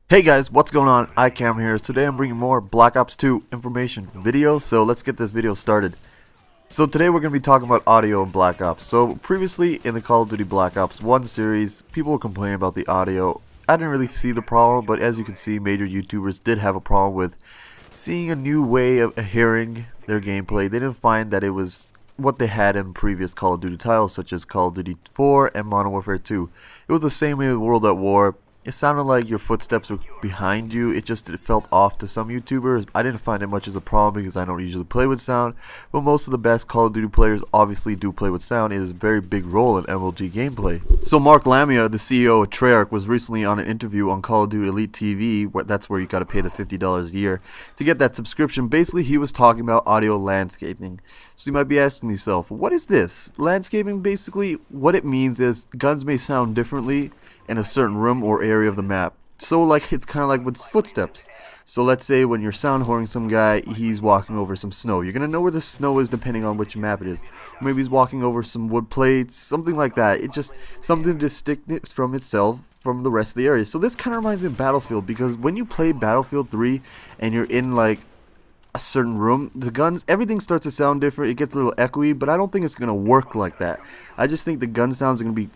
Hey guys, what's going on? iCam here. Today I'm bringing more Black Ops 2 information video, so let's get this video started. So today we're going to be talking about audio in Black Ops. So previously in the Call of Duty Black Ops 1 series, people were complaining about the audio. I didn't really see the problem, but as you can see, major YouTubers did have a problem with seeing a new way of hearing their gameplay. They didn't find that it was what they had in previous Call of Duty titles, such as Call of Duty 4 and Modern Warfare 2. It was the same way with World at War. It sounded like your footsteps were behind you. It felt off to some YouTubers. I didn't find it much as a problem because I don't usually play with sound. But most of the best Call of Duty players obviously do play with sound. It is a very big role in MLG gameplay. So Mark Lamia, the CEO of Treyarch, was recently on an interview on Call of Duty Elite TV. That's where you got to pay the $50 a year to get that subscription. Basically, he was talking about audio landscaping. So you might be asking yourself, what is this? Landscaping, basically, what it means is guns may sound differently in a certain room or area of the map. So like it's kind of like with footsteps. So let's say when you're sound horning some guy, he's walking over some snow. You're gonna know where the snow is depending on which map it is. Or maybe he's walking over some wood plates, something like that. It's just something distinct from itself from the rest of the area. So this kind of reminds me of Battlefield, because when you play Battlefield 3 and you're in like a certain room, the guns, everything starts to sound different. It gets a little echoey, but I don't think it's gonna work like that. I just think the gun sounds are gonna be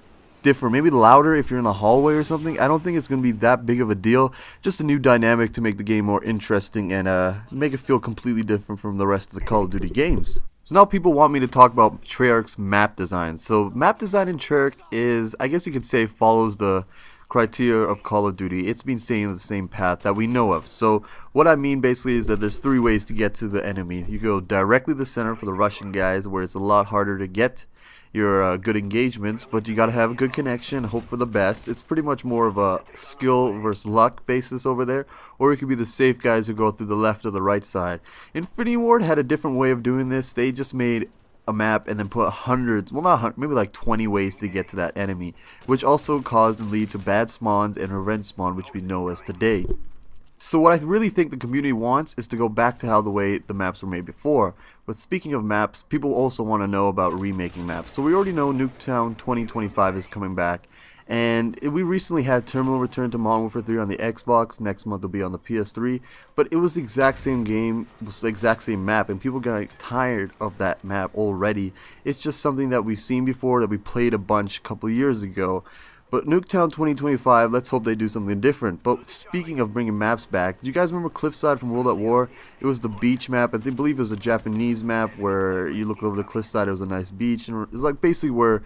different, maybe louder if you're in a hallway or something. I don't think it's going to be that big of a deal. Just a new dynamic to make the game more interesting and make it feel completely different from the rest of the Call of Duty games. So now people want me to talk about Treyarch's map design. So map design in Treyarch is, I guess you could say, follows the criteria of Call of Duty. It's been staying the same path that we know of. So what I mean basically is that there's three ways to get to the enemy. You go directly to the center for the Russian guys, where it's a lot harder to get your good engagements, but you gotta have a good connection, hope for the best. It's pretty much more of a skill versus luck basis over there. Or it could be the safe guys who go through the left or the right side. Infinity Ward had a different way of doing this. They just made a map and then put hundreds, well not hundreds, maybe like 20 ways to get to that enemy, which also caused and lead to bad spawns and revenge spawn, which we know as today. So what I really think the community wants is to go back to how the way the maps were made before. But speaking of maps, people also want to know about remaking maps. So we already know Nuketown 2025 is coming back. And we recently had Terminal return to Modern Warfare 3 on the Xbox. Next month it'll be on the PS3. But it was the exact same game, it was the exact same map, and people got tired of that map already. It's just something that we've seen before, that we played a bunch a couple years ago. But Nuketown 2025, let's hope they do something different. But speaking of bringing maps back, do you guys remember Cliffside from World at War? It was the beach map. I believe it was a Japanese map where you look over the cliffside, it was a nice beach. And it was like basically where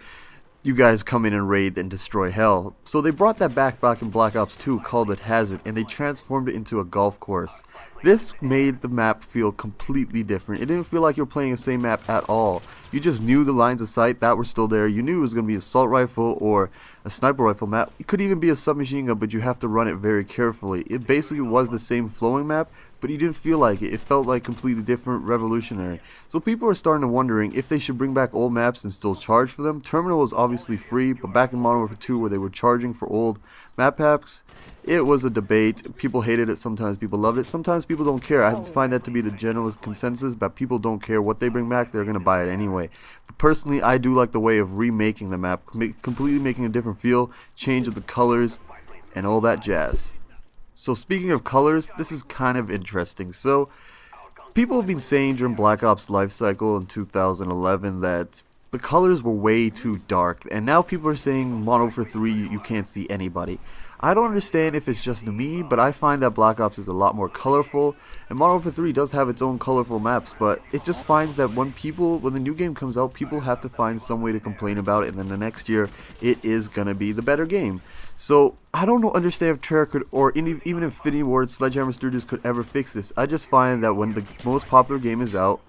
you guys come in and raid and destroy hell. So they brought that back in Black Ops 2, called it Hazard, and they transformed it into a golf course. This made the map feel completely different. It didn't feel like you're playing the same map at all. You just knew the lines of sight that were still there. You knew it was going to be an assault rifle or a sniper rifle map. It could even be a submachine gun, but you have to run it very carefully. It basically was the same flowing map, but you didn't feel like it. It felt like completely different, revolutionary. So people are starting to wondering if they should bring back old maps and still charge for them. Terminal is obviously free, but back in Modern Warfare 2 where they were charging for old map packs, it was a debate. People hated it, sometimes people loved it, sometimes people don't care. I find that to be the general consensus, but people don't care what they bring back, they're going to buy it anyway. But personally, I do like the way of remaking the map, completely making a different feel, change of the colors, and all that jazz. So speaking of colors, this is kind of interesting. So people have been saying during Black Ops life cycle in 2011 that the colors were way too dark, and now people are saying Modern Warfare 3 you can't see anybody. I don't understand if it's just me, but I find that Black Ops is a lot more colorful, and Modern Warfare 3 does have its own colorful maps, but it just finds that when the new game comes out, people have to find some way to complain about it, and then the next year it is gonna be the better game. So I don't understand if Treyarch could, or even Infinity Ward, Sledgehammer Studios could ever fix this. I just find that when the most popular game is out,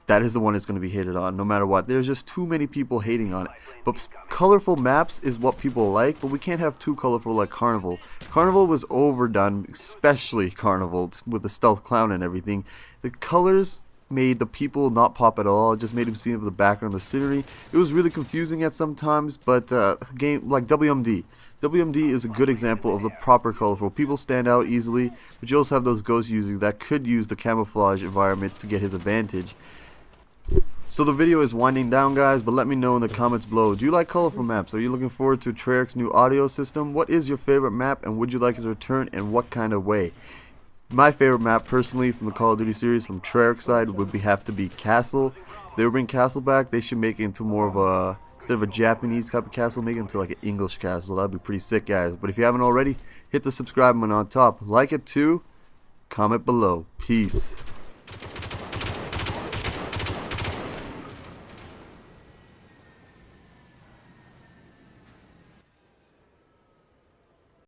that is the one that's going to be hated on, no matter what. There's just too many people hating on it. But colorful maps is what people like, but we can't have too colorful like Carnival. Carnival was overdone, especially Carnival, with the stealth clown and everything. The colors made the people not pop at all. It just made them see the background, the scenery. It was really confusing at some times, but game like WMD. WMD is a good example of the proper colorful. People stand out easily, but you also have those ghost users that could use the camouflage environment to get his advantage. So the video is winding down, guys, but let me know in the comments below. Do you like colorful maps? Are you looking forward to Treyarch's new audio system? What is your favorite map, and would you like it to return, and what kind of way? My favorite map, personally, from the Call of Duty series, from Treyarch's side, would have to be Castle. If they would bring Castle back, they should make it into more of a, instead of a Japanese type of castle, make it into like an English castle. That'd be pretty sick, guys. But if you haven't already, hit the subscribe button on top. Like it too. Comment below. Peace.